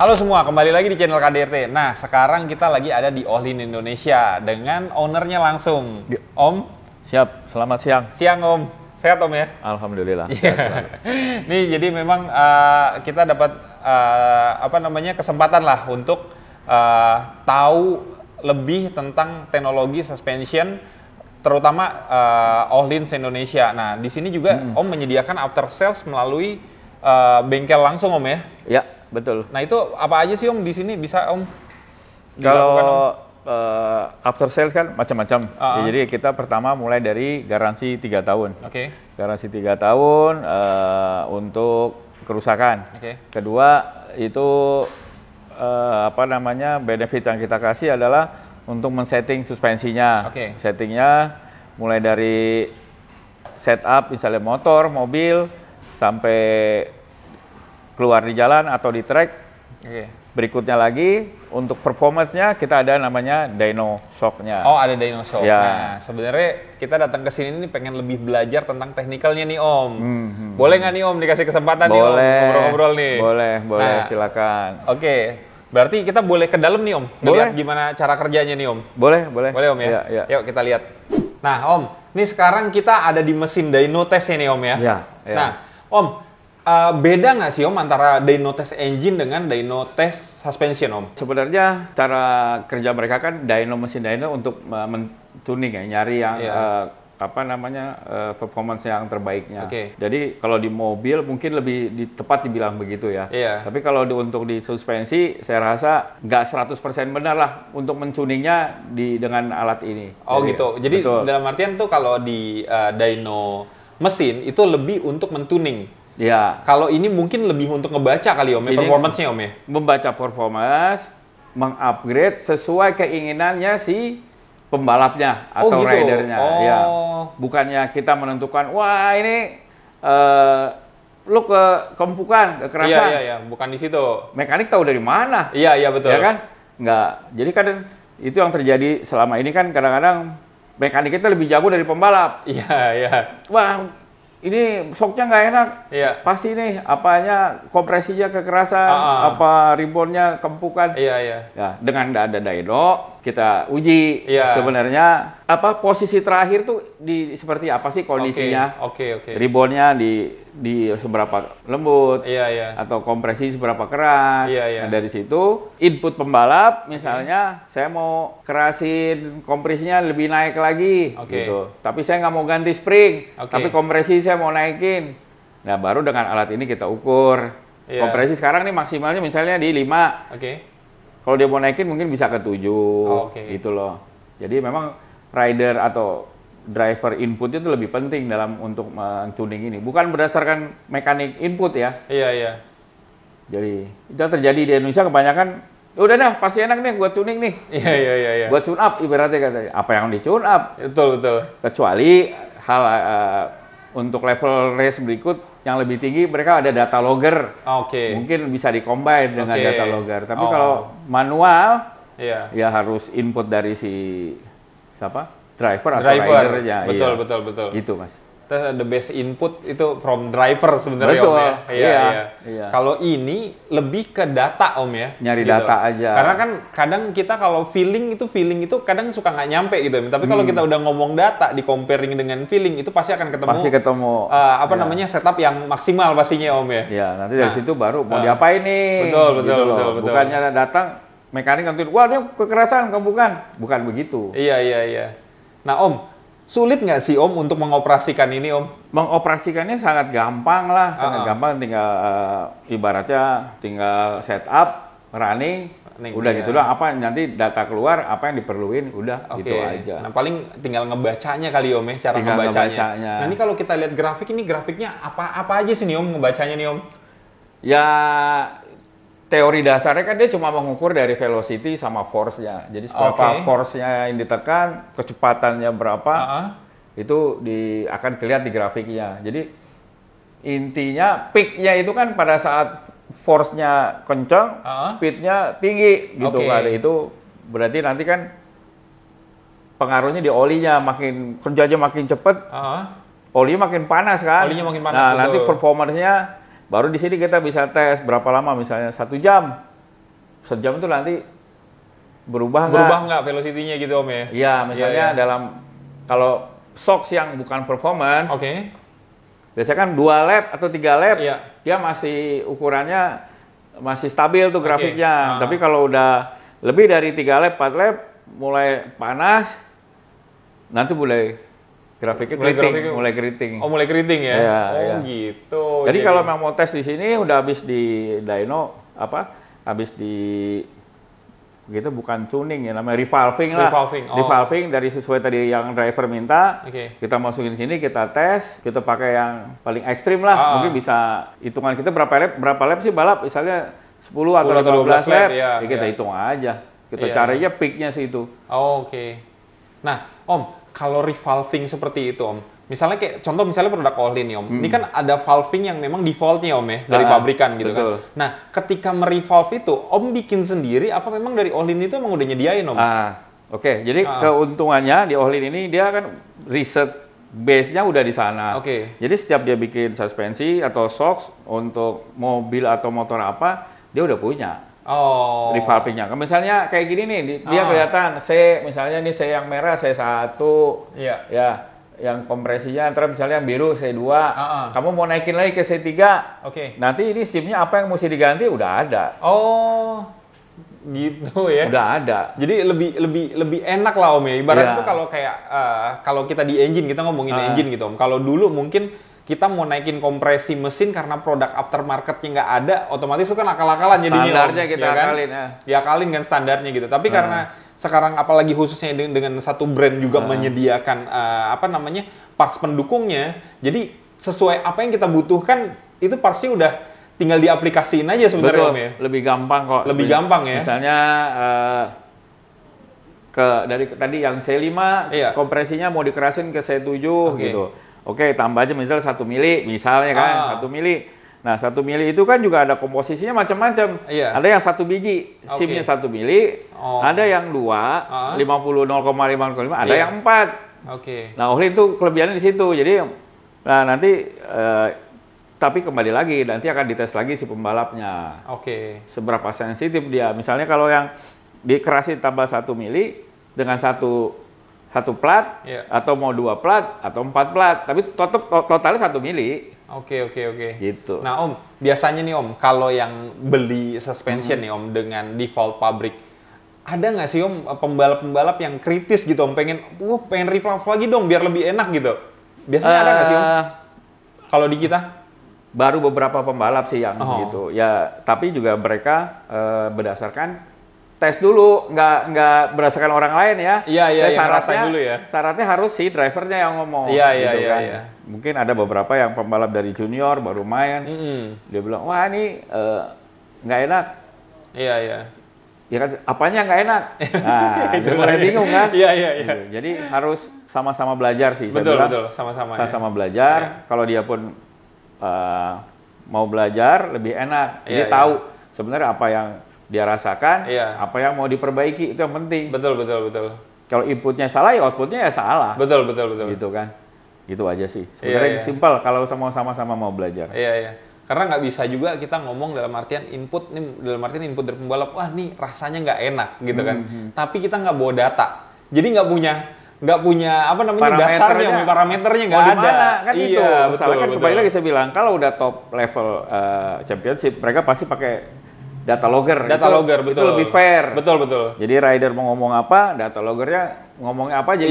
Halo semua, kembali lagi di channel KDRT. Nah, sekarang kita lagi ada di Ohlin Indonesia dengan ownernya langsung. Om? Siap, selamat siang. Siang Om, sehat Om ya? Alhamdulillah. Nih, jadi memang kita dapat kesempatan lah untuk tahu lebih tentang teknologi suspension, terutama Ohlin Indonesia. Nah, di sini juga Om menyediakan after sales melalui bengkel langsung Om ya? Ya, betul. Nah itu apa aja sih Om di sini bisa Om? Kalau after sales kan macam-macam. Ya, jadi kita pertama mulai dari garansi 3 tahun. Oke. Garansi 3 tahun untuk kerusakan. Kedua itu benefit yang kita kasih adalah untuk men-setting suspensinya. Settingnya mulai dari setup misalnya motor, mobil sampai keluar di jalan atau di track. Berikutnya lagi untuk performance-nya kita ada namanya dyno shock-nya. Oh, ada dyno shock. Ya. Nah, sebenarnya kita datang ke sini nih pengen lebih belajar tentang teknikalnya nih Om. Boleh nggak nih Om dikasih kesempatan nih Om ngobrol-ngobrol nih? Boleh, nah, silakan. Oke. Berarti kita boleh ke dalam nih Om, ngeliat gimana cara kerjanya nih Om. Boleh. Boleh Om ya? Ya. Yuk kita lihat. Nah Om, nih sekarang kita ada di mesin dyno test nih Om ya. Ya. Nah Om, beda nggak sih Om antara dyno test engine dengan dyno test suspension Om? Sebenarnya cara kerja mereka kan mesin dyno untuk men-tuning ya, nyari yang performance yang terbaiknya. Jadi kalau di mobil mungkin lebih tepat dibilang begitu ya. Tapi kalau untuk di suspensi saya rasa nggak 100% benar lah untuk men-tuningnya dengan alat ini. Oh gitu. Jadi dalam artian tuh kalau di dyno mesin itu lebih untuk men-tuning. Ya. Kalau ini mungkin lebih untuk ngebaca kali Om, performance-nya Om ya? Membaca performance, mengupgrade sesuai keinginannya si pembalapnya atau ridernya. Ya. Bukannya kita menentukan, wah ini lu kempukan, kekerasan. Iya, bukan di situ. Mekanik tahu dari mana? Iya, betul. Ya kan? Enggak. Jadi kadang itu yang terjadi selama ini kan kadang-kadang mekanik kita lebih jago dari pembalap. Iya. Wah, ini shocknya nggak enak. Iya. Pasti nih, apanya kompresinya kekerasan, apa ribonnya kempukan. Iya. Ya, dengan ada dyno kita uji sebenarnya posisi terakhir tuh seperti apa sih kondisinya. Ribonnya di seberapa lembut. Atau kompresi seberapa keras. Nah, dari situ input pembalap misalnya saya mau kerasin kompresinya lebih naik lagi gitu. Tapi saya nggak mau ganti spring, tapi kompresi saya mau naikin. Nah, baru dengan alat ini kita ukur. Kompresi sekarang nih maksimalnya misalnya di 5. Kalau dia mau naikin mungkin bisa ke 7 gitu loh. Jadi memang rider atau driver input itu lebih penting untuk tuning ini. Bukan berdasarkan mekanik input ya. Iya. Jadi itu yang terjadi di Indonesia kebanyakan, udah dah pasti enak nih gua tuning nih. Iya. Gua tune up ibaratnya katanya. Apa yang di tune up? Betul. Kecuali hal untuk level race berikut yang lebih tinggi mereka ada data logger. Mungkin bisa di-combine dengan data logger. Tapi kalau manual ya harus input dari si driver atau ridernya. Betul. Gitu Mas. The best input itu from driver sebenarnya Om ya. Iya. Kalau ini lebih ke data Om ya. Nyari data aja. Karena kan kadang kita kalau feeling itu kadang suka nggak nyampe gitu. Tapi kalau kita udah ngomong data di comparing dengan feeling itu pasti akan ketemu. Setup yang maksimal pastinya Om ya. Iya, nanti dari situ baru mau diapain nih. Betul. Bukannya datang mekanik nentuin, wah dia kekerasan, bukan begitu. Iya. Nah Om, sulit nggak sih Om untuk mengoperasikan ini Om? Mengoperasikannya sangat gampang lah, gampang. Tinggal ibaratnya tinggal setup, running, udah gitu doang. Nanti data keluar, apa yang diperluin, udah gitu aja. Nah paling tinggal ngebacanya kali Om ya, cara ngebacanya. Nah ini kalau kita lihat grafiknya apa aja sih nih Om ngebacanya nih Om? Ya teori dasarnya kan dia cuma mengukur dari velocity sama force-nya. Jadi seberapa force-nya yang ditekan, kecepatannya berapa, itu akan kelihatan di grafiknya. Jadi intinya peak-nya itu kan pada saat force-nya kencang, speed-nya tinggi gitu kan. Itu berarti nanti kan pengaruhnya di olinya, makin kerjanya makin cepat, olinya makin panas kan. Olinya makin panas. Nah, nanti performance-nya baru di sini kita bisa tes berapa lama, misalnya 1 jam. sejam itu nanti berubah nggak velocity-nya gitu Om ya? Iya, misalnya dalam kalau shocks yang bukan performance, biasanya kan 2 lap atau 3 lap, dia masih ukurannya masih stabil tuh grafiknya. Tapi kalau udah lebih dari 3 lap, 4 lap, mulai panas, nanti mulai grafiknya mulai keriting. Oh, mulai keriting ya? Gitu. Jadi kalau memang mau tes di sini, udah habis di dyno, habis di gitu, bukan tuning ya, namanya revolving lah. Revolving dari sesuai tadi yang driver minta. Kita masukin sini, kita tes, kita pakai yang paling ekstrim lah. Mungkin bisa hitungan kita berapa lap sih balap, misalnya 10 atau 12 lap, ya kita hitung aja. Kita carinya peaknya sih itu. Nah, Om, kalau revolving seperti itu Om, misalnya kayak contoh misalnya produk Ohlin nih Om, ini kan ada valving yang memang defaultnya Om ya, dari pabrikan gitu kan. Nah, ketika merevolve itu, Om bikin sendiri apa memang dari Ohlin itu emang udah nyediain Om? Jadi keuntungannya di Ohlin ini dia kan research base-nya udah di sana. Jadi setiap dia bikin suspensi atau shocks untuk mobil atau motor apa, dia udah punya. Revolving-nya. Misalnya kayak gini nih, dia kelihatan misalnya nih C yang merah C1, ya, yang kompresinya antara misalnya yang biru C2, kamu mau naikin lagi ke C3, nanti ini SIM-nya apa yang mesti diganti udah ada. Gitu ya. Udah ada. Jadi lebih enak lah Om ya. Ibaratnya tuh kalau kayak kalau kita di engine, kita ngomongin engine gitu Om. Kalau dulu mungkin kita mau naikin kompresi mesin karena produk aftermarketnya nggak ada, otomatis itu kan akal-akalan jadinya. Standarnya kita ya kan? akalin ya. Ya akalin kan standarnya gitu. Tapi karena sekarang apalagi khususnya dengan satu brand juga menyediakan parts pendukungnya, jadi sesuai apa yang kita butuhkan itu pasti udah tinggal diaplikasiin aja sebenarnya Om ya. Lebih gampang kok. Lebih gampang ya. Misalnya dari tadi yang C5 kompresinya mau dikerasin ke C7 gitu. Tambah aja misalnya 1 mili, misalnya kan 1 mili. Nah 1 mili itu kan juga ada komposisinya macam-macam. Ada yang 1 biji, SIM-nya 1 mili, ada yang 2, 0,55, ada yang 4. Nah Ohlin itu kelebihannya di situ. Jadi nanti tapi kembali lagi nanti akan dites lagi si pembalapnya. Seberapa sensitif dia. Misalnya kalau yang dikerasin tambah 1 mili dengan satu plat, atau mau 2 plat, atau 4 plat, tapi totalnya 1 mili. Gitu. Nah Om, biasanya nih Om, kalau yang beli suspension nih Om, dengan default pabrik, ada nggak sih Om pembalap-pembalap yang kritis gitu Om, pengen revolve lagi dong, biar lebih enak gitu? Biasanya ada nggak sih Om? Kalau di kita? Baru beberapa pembalap sih yang gitu. Ya, tapi juga mereka berdasarkan tes dulu, nggak berdasarkan orang lain ya. Syaratnya dulu ya. Syaratnya harus si drivernya yang ngomong. Mungkin ada beberapa yang pembalap dari junior baru main, dia bilang, wah ini nggak enak. Ya kan, apanya nggak enak? Nah, itu mulai bingung kan? Gitu. Jadi harus sama-sama belajar sih. Betul, sama-sama belajar. Kalau dia pun mau belajar lebih enak. Dia tahu sebenarnya apa yang dia rasakan, apa yang mau diperbaiki, itu yang penting. Betul. Kalau inputnya salah, ya outputnya ya salah. Betul. Gitu kan. Gitu aja sih. Sebenarnya simpel kalau sama-sama mau belajar. Karena nggak bisa juga kita ngomong dalam artian input dari pembalap, wah nih rasanya nggak enak gitu kan. Tapi kita nggak bawa data. Jadi nggak punya dasarnya, parameternya nggak ada. Kan itu. Misalnya kan kembali lagi saya bilang, kalau udah top level championship, mereka pasti pakai data logger, betul. Itu lebih fair. Betul. Jadi rider mau ngomong apa, data loggernya ngomongnya apa aja.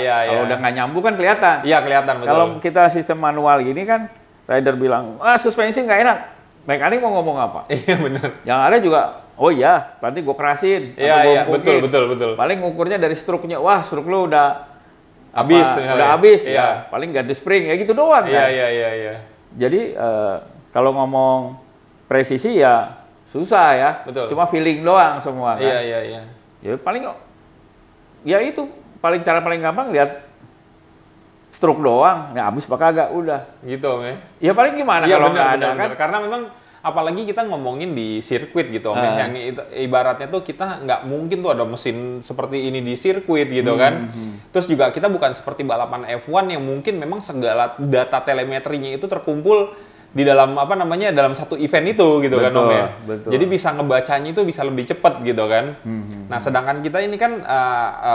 Kalau udah nggak nyambung kan kelihatan. Kelihatan, betul. Kalau kita sistem manual gini kan, rider bilang, suspensi nggak enak. Mekanik mau ngomong apa? Benar. Yang ada juga, nanti gue kerasin. Betul. Paling ngukurnya dari struknya, wah struk lu udah habis. Paling ganti spring, ya gitu doang kan. Jadi kalau ngomong presisi ya susah ya. Cuma feeling doang semua kan. Ya paling cara paling gampang lihat stroke doang. Nah, habis apa kagak udah. Gitu, Om ya. Ya paling gimana kalau nggak ada kan? Karena memang apalagi kita ngomongin di sirkuit gitu Om, yang ibaratnya tuh kita nggak mungkin tuh ada mesin seperti ini di sirkuit gitu kan. Terus juga kita bukan seperti balapan F1 yang mungkin memang segala data telemetrinya itu terkumpul di dalam apa namanya dalam satu event itu gitu kan Om ya. Betul. Jadi bisa ngebacanya itu bisa lebih cepat gitu kan. Nah sedangkan kita ini kan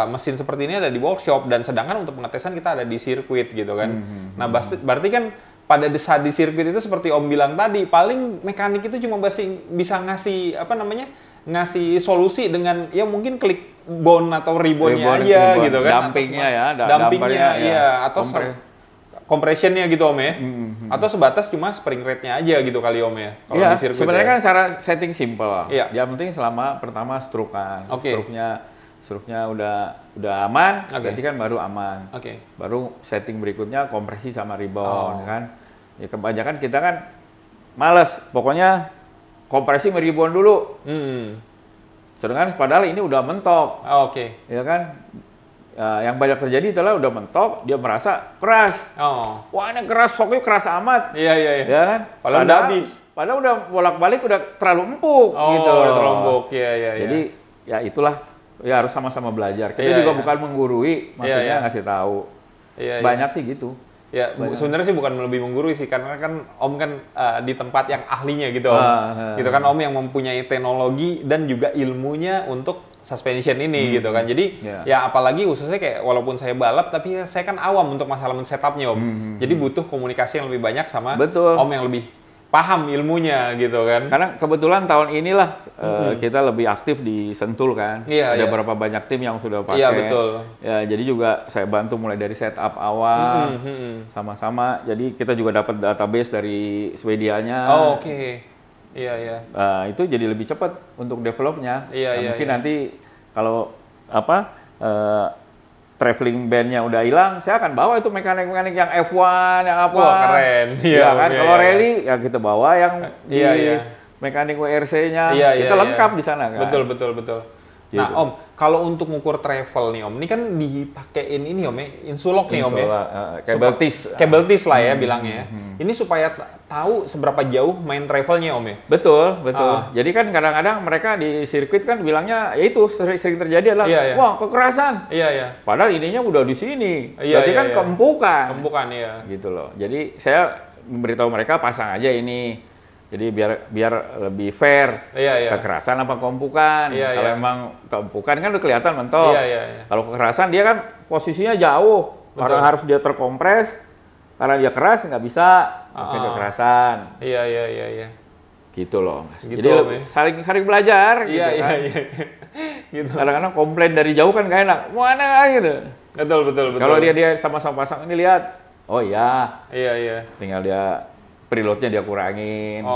mesin seperti ini ada di workshop dan sedangkan untuk pengetesan kita ada di sirkuit gitu kan. Nah berarti kan pada saat di sirkuit itu seperti Om bilang tadi paling mekanik itu cuma bisa ngasih apa namanya ngasih solusi dengan ya mungkin klik bone atau ribbonnya aja gitu kan. Dampingnya ya atau compressionnya gitu Om ya, atau sebatas cuma spring rate-nya aja gitu kali Om ya. Kalau di sirkuit sebenarnya kan cara setting simple. Yang penting selama pertama stroke kan, stroke-nya udah aman, berarti kan baru aman. Baru setting berikutnya kompresi sama rebound kan. Ya kebanyakan kita kan males, pokoknya kompresi rebound dulu. Sedangkan padahal ini udah mentok. Ya kan? Yang banyak terjadi adalah udah mentok, dia merasa keras. Wah ini keras, shocknya keras amat. Iya. Ya kan? Padahal udah habis. Padahal udah bolak-balik udah terlalu empuk gitu. Udah terlalu empuk. Iya. Jadi ya itulah, ya harus sama-sama belajar. Kita juga bukan menggurui, maksudnya ngasih tahu. Banyak sih gitu. Ya, sebenarnya sih bukan lebih menggurui sih, karena kan Om kan di tempat yang ahlinya gitu Om. Gitu kan Om yang mempunyai teknologi dan juga ilmunya untuk suspension ini gitu kan. Jadi ya apalagi khususnya kayak walaupun saya balap tapi saya kan awam untuk masalah men-setupnya Om. Jadi butuh komunikasi yang lebih banyak sama Om yang lebih paham ilmunya gitu kan. Karena kebetulan tahun inilah kita lebih aktif di Sentul kan. Ada beberapa banyak tim yang sudah pakai. Iya betul. Ya jadi juga saya bantu mulai dari setup awal sama-sama. Jadi kita juga dapat database dari Swedianya. Iya. Itu jadi lebih cepat untuk developnya. Mungkin nanti kalau traveling bandnya udah hilang, saya akan bawa itu mekanik-mekanik yang F1, yang apa. Wah keren. Iya kan. Kalau rally ya kita bawa yang mekanik WRC-nya. Kita lengkap di sana kan. Betul. Nah gitu. Om, kalau untuk mengukur travel nih Om, ini kan dipakein ini Om ya, insulok nih Om ya. Cable tease lah ya bilangnya. Ini supaya tahu seberapa jauh main travelnya Om ya. Betul. Jadi kan kadang-kadang mereka di sirkuit kan bilangnya ya itu sering terjadi adalah wah kekerasan. Padahal ininya udah di sini. Berarti kan keempukan. Gitu loh. Jadi saya memberitahu mereka pasang aja ini. Jadi biar lebih fair, kekerasan apa keempukan. Kalau emang keempukan kan udah kelihatan mentok. Kalau kekerasan dia kan posisinya jauh, karena harus dia terkompres, karena dia keras nggak bisa pakai kekerasan. Iya. Gitu loh Mas. Gitu, jadi saling belajar. Gitu. Kadang-kadang komplain dari jauh kan nggak enak. Mana gitu. Betul. Kalau dia sama-sama pasang ini lihat, oh iya. Tinggal dia preloadnya dia kurangin.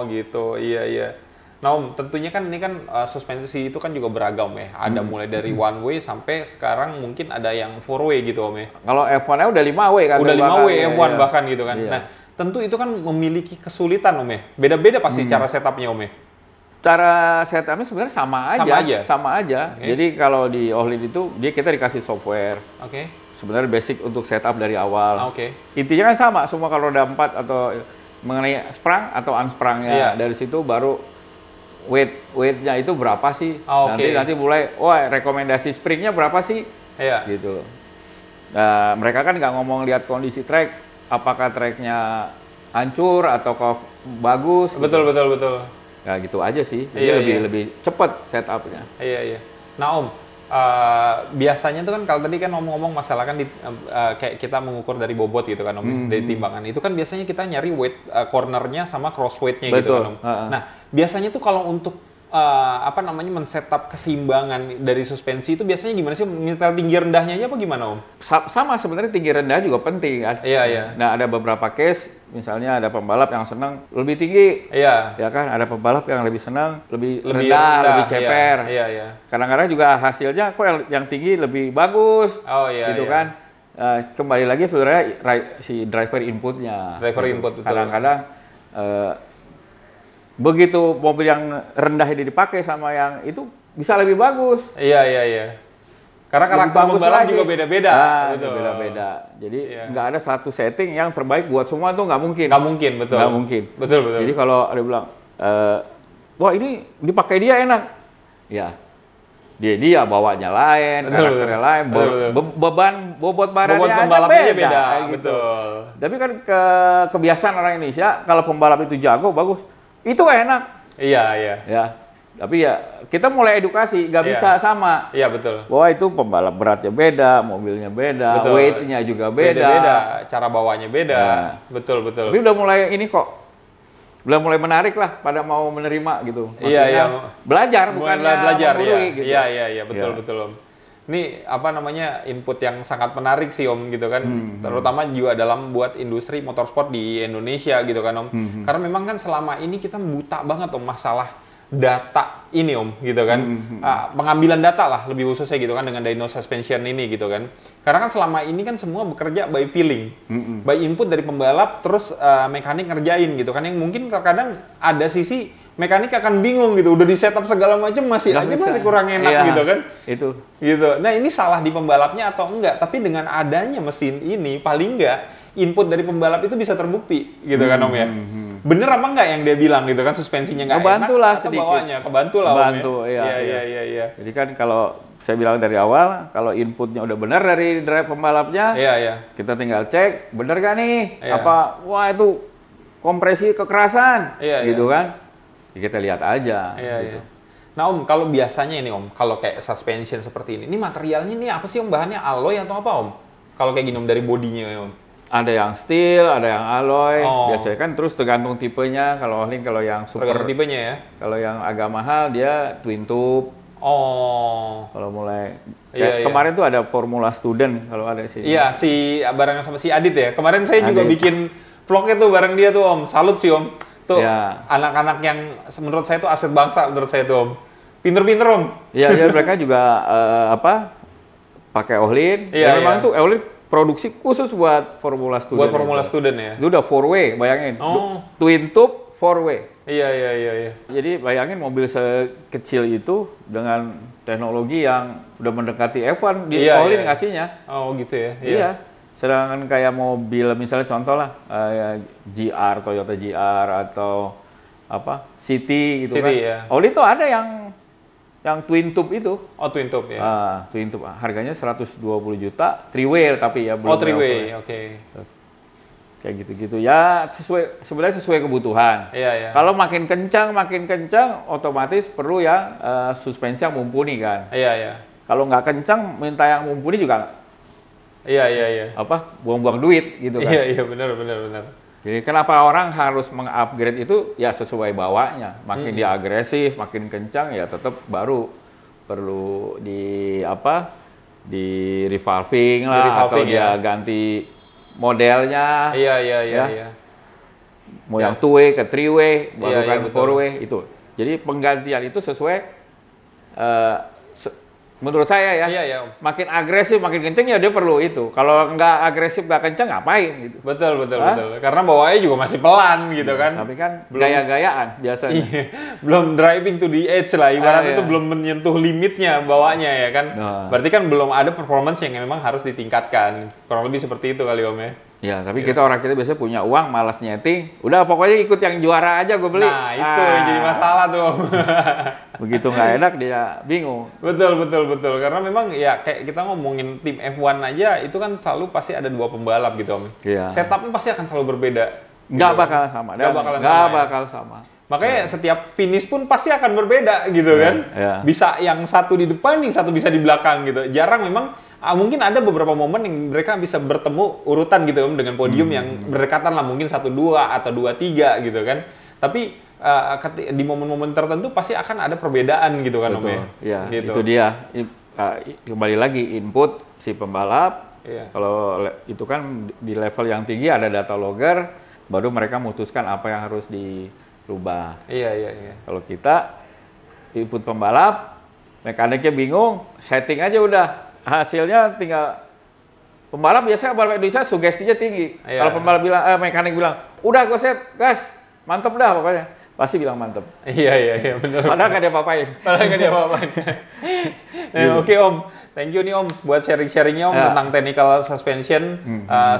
Gitu. Iya. Nah Om, tentunya kan ini kan suspensi itu kan juga beragam ya. Ada mulai dari one way sampai sekarang mungkin ada yang four way gitu Om ya. Kalau F1-nya udah 5 way kan. Udah 5 way F1 bahkan gitu kan. Nah, tentu itu kan memiliki kesulitan Om ya. Beda-beda pasti cara setupnya Om ya. Cara setupnya sebenarnya sama aja. Jadi kalau di Ohlin itu kita dikasih software. Sebenarnya basic untuk setup dari awal. Intinya kan sama, semua kalau roda 4 atau mengenai sprang atau unsprangnya dari situ baru weight-nya itu berapa sih? Nanti mulai rekomendasi springnya berapa sih? Gitu loh. Nah, mereka kan nggak ngomong lihat kondisi track, apakah tracknya hancur atau bagus. Betul. Ya gitu aja sih. Jadi lebih cepat setupnya. Nah Om, biasanya tuh kan kalau tadi kan ngomong-ngomong masalah kan kayak kita mengukur dari bobot gitu kan Om, dari timbangan itu kan biasanya kita nyari weight cornernya sama cross weightnya gitu kan Om. Nah biasanya tuh kalau untuk men-setup keseimbangan dari suspensi itu biasanya gimana sih? Nyetel tinggi rendahnya aja apa gimana Om? Sama sebenarnya tinggi rendah juga penting kan. Nah ada beberapa case, misalnya ada pembalap yang senang lebih tinggi, ya kan. Ada pembalap yang lebih senang lebih rendah, lebih ceper. Kadang-kadang juga hasilnya kok yang tinggi lebih bagus, gitu kan. Kembali lagi sebenarnya si driver inputnya. Kadang-kadang begitu mobil yang rendah ini dipakai sama yang itu bisa lebih bagus. Karena karakter pembalap juga beda-beda. Beda-beda. Jadi nggak ada satu setting yang terbaik buat semua tuh nggak mungkin. Betul. Nggak mungkin. Betul. Jadi kalau ada bilang, wah ini dipakai dia enak, ya dia bawanya lain, karakternya lain, beban bobot badannya beda. Gitu. Tapi kan kebiasaan orang Indonesia kalau pembalap itu jago bagus, itu enak. Iya. Ya. Tapi ya kita mulai edukasi, nggak bisa sama. Iya betul. Bahwa itu pembalap beratnya beda, mobilnya beda, weight-nya juga beda. Cara bawanya beda. Ya. Betul. Tapi udah mulai ini kok. Udah mulai menarik lah pada mau menerima gitu. Iya. Belajar bukan belajar ya. Gitu. Iya, betul Om. Ini apa namanya input yang sangat menarik sih Om gitu kan. Terutama juga dalam buat industri motorsport di Indonesia gitu kan Om. Karena memang kan selama ini kita buta banget Om masalah data ini Om gitu kan. Pengambilan data lah lebih khususnya gitu kan dengan dyno suspension ini gitu kan. Karena kan selama ini kan semua bekerja by feeling. By input dari pembalap terus mekanik ngerjain gitu kan, yang mungkin terkadang ada sisi mekanik akan bingung gitu, udah di setup segala macam masih kurang enak gitu kan. Itu. Gitu. Nah, ini salah di pembalapnya atau enggak, tapi dengan adanya mesin ini paling enggak input dari pembalap itu bisa terbukti gitu kan Om ya. Bener apa enggak yang dia bilang gitu kan, suspensinya enggak enak atau bawahnya kebantu lah Om ya. Iya. Jadi kan kalau saya bilang dari awal, kalau inputnya udah benar dari drive pembalapnya, kita tinggal cek bener gak nih, wah itu kompresi kekerasan, gitu kan, kita lihat aja. Gitu. Nah Om, kalau biasanya ini Om, kalau kayak suspension seperti ini materialnya ini apa sih Om, bahannya alloy atau apa Om? Kalau kayak gini Om, dari bodinya Om? Ada yang steel, ada yang alloy. Biasanya kan terus tergantung tipenya. Kalau Ohlin, kalau yang super, tergantung tipenya ya. Kalau yang agak mahal dia twin tube. Kalau mulai kemarin tuh ada Formula Student kalau ada sih. Iya, si bareng sama si Adit ya. Kemarin saya juga bikin vlognya tuh bareng dia tuh Om. Salut sih Om. Tuh anak-anak yang menurut saya tuh aset bangsa menurut saya tuh Om. Pinter-pinter Om. Iya, mereka juga pakai Ohlin. Memang tuh Ohlin produksi khusus buat Formula Student. Buat Formula Student ya? Itu udah 4-way, bayangin. Twin tube, 4-way. Iya. Jadi bayangin mobil sekecil itu dengan teknologi yang udah mendekati F1, di Ohlin ngasihnya. Oh gitu ya? Iya. Sedangkan kayak mobil, misalnya contoh lah, GR, Toyota GR, atau City gitu kan. Ohlin tuh ada yang twin tube itu. Oh, twin tube ya. Twin tube. Harganya 120 juta, 3-way tapi ya belum. Oh, 3-way. Oke. Kayak gitu-gitu. Ya sebenarnya sesuai kebutuhan. Iya. Kalau makin kencang, otomatis perlu yang suspensi yang mumpuni kan. Iya. Kalau nggak kencang, minta yang mumpuni juga. Iya. Buang-buang duit gitu kan. Iya, benar. Jadi kenapa orang harus mengupgrade itu ya sesuai bawanya. Makin dia agresif, makin kencang ya tetap baru perlu di revolving lah, atau dia ganti modelnya. Iya. Mau yang 2-way ke 3-way, baru kan 4-way itu. Jadi penggantian itu sesuai menurut saya ya. Iya. Makin agresif, makin kenceng ya dia perlu itu. Kalau nggak agresif, nggak kenceng ngapain gitu. Betul. Karena bawahnya juga masih pelan gitu kan. Tapi kan gaya-gayaan biasanya. Iya. Belum driving to the edge lah. Ibaratnya itu belum menyentuh limitnya bawahnya ya kan. Berarti kan belum ada performance yang memang harus ditingkatkan. Kurang lebih seperti itu kali Om ya. Ya, tapi orang kita biasanya punya uang, malas nyeting. Udah pokoknya ikut yang juara aja gue beli. Nah, itu yang jadi masalah tuh. Begitu nggak enak dia bingung. Betul. Karena memang ya kayak kita ngomongin tim F1 aja, itu kan selalu pasti ada 2 pembalap gitu Om. Iya. Setupnya pasti akan selalu berbeda. Nggak bakal sama. Nggak bakal sama. Makanya setiap finish pun pasti akan berbeda gitu kan. Ya. Bisa yang satu di depan, yang satu bisa di belakang gitu. Jarang memang, mungkin ada beberapa momen yang mereka bisa bertemu urutan gitu Om, dengan podium yang berdekatan lah, mungkin 1-2 atau 2-3 gitu kan. Tapi di momen-momen tertentu pasti akan ada perbedaan gitu kan Om ya. Iya, gitu. Itu dia. Kembali lagi input si pembalap. Iya. Kalau itu kan di level yang tinggi ada data logger, baru mereka memutuskan apa yang harus dirubah. Iya. Kalau kita input pembalap, mekaniknya bingung, setting aja udah. Hasilnya tinggal pembalap biasanya Indonesia sugestinya tinggi. Iya. Kalau pembalap bilang, mekanik bilang, udah gue set, gas, mantep dah pokoknya. Pasti bilang mantep. Iya benar. Padahal nggak dia apa-apain. Oke Om, thank you nih Om buat sharing-sharingnya Om tentang technical suspension.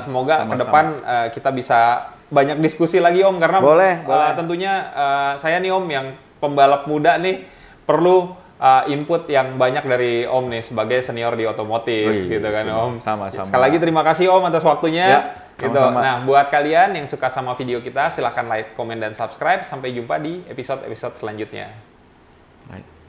Semoga ke depan kita bisa banyak diskusi lagi Om, karena boleh. Tentunya saya nih Om yang pembalap muda nih perlu input yang banyak dari Om nih sebagai senior di otomotif gitu kan Om. Sama-sama. Sekali lagi terima kasih Om atas waktunya. Ya, gitu. Nah, buat kalian yang suka sama video kita silahkan like, komen, dan subscribe. Sampai jumpa di episode-episode selanjutnya. Baik.